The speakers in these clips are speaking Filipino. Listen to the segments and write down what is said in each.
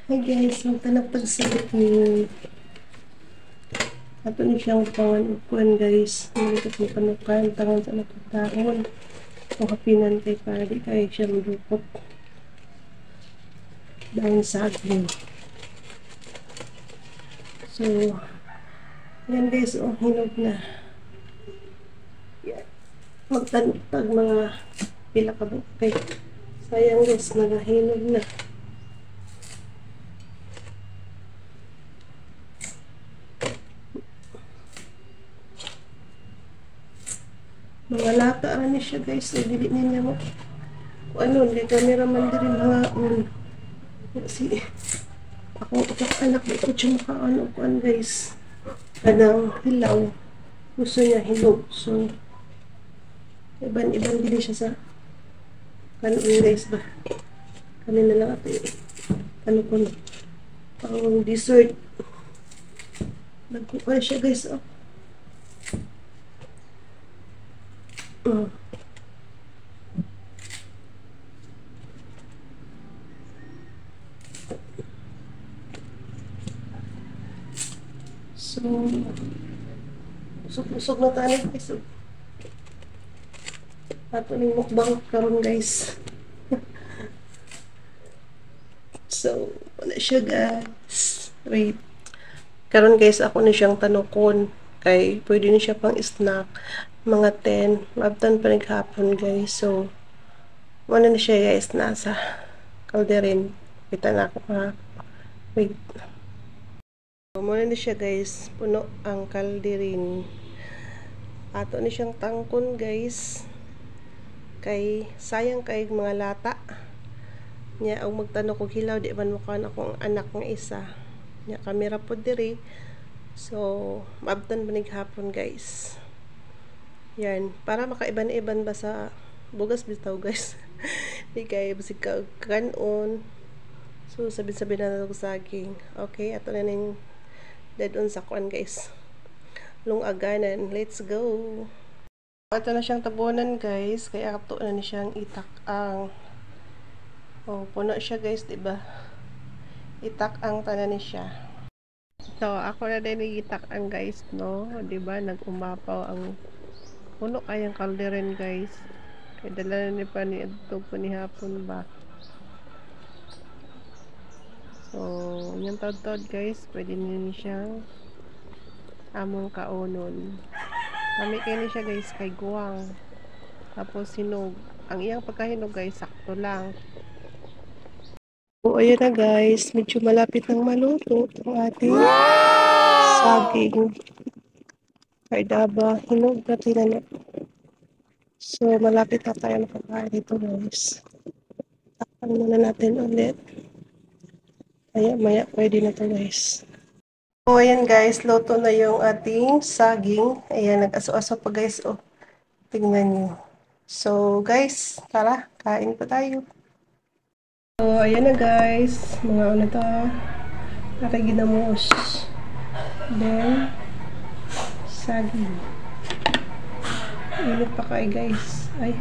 Hi guys, magtanap pagsalit ni ato ni siyang panganukuan guys. Nalikat ni panukan, tangan sa nakataon. O kapinan kay pari kay siya madukot. Dahil sa agling. So, yan guys, hinog na. Yan. Magtanutag mga pila ka bukay. Sayang guys, nagahinog na. Mga lata rin siya guys. Ay, dili niya mo. Ano, hindi cameraman din rin haon. Kasi, ako anak ko siya makaano kuan guys. Anang hilaw. Gusto niya hinog. So, iban-iban din siya sa kanon guys ba. Kami na lang ito ano ko na. Pang dessert. Nagkukuha siya guys. Oh. So, usog-usog na tayo guys. Ato ning mukbang karon guys. So, wala siya guys. Wait. Karon guys, ako na siyang tanukon. Kay, pwede na siya pang snack. Mga 10. Mabtan pa naghapon guys. So, wala na siya guys. Nasa kalderin. Kita na ako ha. Wait. So, muna na siya guys. Puno ang kalderin. Ato na siyang tangkon guys. Kay, sayang kay mga lata. Nya ang magtanong ko hilaw di man mukha akong anak nga isa. Nya kamera po diri. So maabtan banig hapon guys. Yan para makaiban-iban ba sa bugas bitaw guys. Di kay basig ka kanon. So sabi-sabi na nato saging. Okay, ato na ning dead on sa kuan guys. Lungaganan. Let's go. Ato na siyang tabunan guys. Kaya ato na ni siyang itak ang puno siya guys, diba? Itak ang tanan ni siya. So, ako na din itak ang guys, no? Diba? Nag-umapaw ang puno kayang kalderin guys. Kaya dala na ni pa ni adtog pa ni hapon ba. So, yung taod-taod guys, pwede nyo siyang among kaunon. Kami kayo ni siya guys, kay guwang. Tapos hinog. Ang iyang pagkahinog guys, sakto lang. So, ayan na guys, medyo malapit ng maluto ang ating saging. Kay daba, hinog na tinanong. So, malapit na tayo makakain dito guys. Takpan muna natin ulit. Maya pwede na to guys. So, ayan guys, luto na yung ating saging. Ayan, nag-aso-aso pa guys. Oh, tingnan nyo. So, guys, tara, kain pa tayo. So, ayan na guys. Mga ano to. Nakaginamos. Then, saging. Init pa kayo guys. Ay.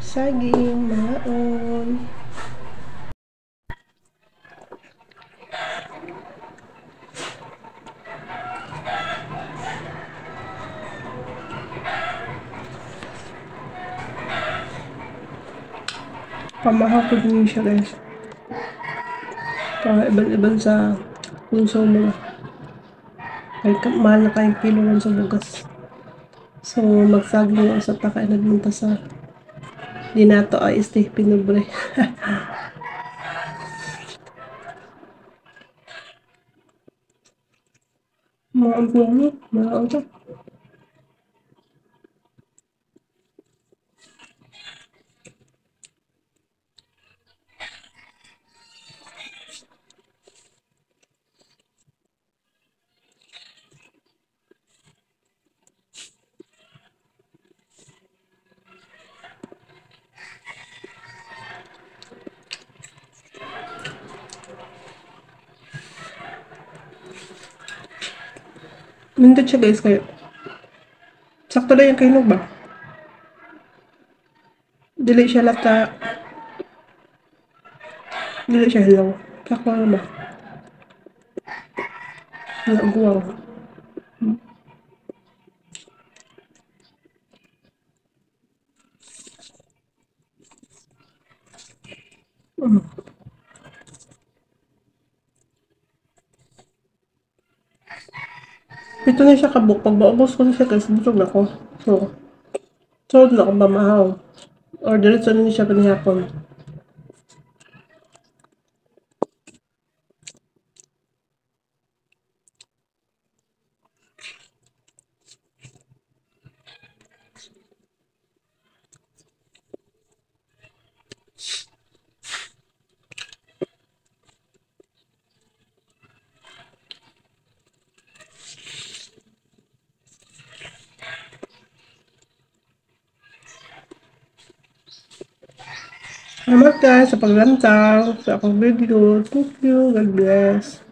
Saging, maon. Pamahapod niyo siya guys. Iban-iban sa puso mo. Kahit mahal na kayong kilo lang sa bugas. So, magsaging ako sa takay nagmunta sa dinato ay este pinubre. Mga puno, mga auto. Nandun siya guys kayo. Sakto lang yung kainog ba? Dili siya lata. Dili siya hilaw. Sakto lang ba? Nagawa ko. Ito na siya kabuk. Pag maubos ko na siya guys, busog na ko. So, na akong mamahaw. Or diretso na siya panihapon. Salamat guys sa paglantang sa akong video. Thank you. God bless.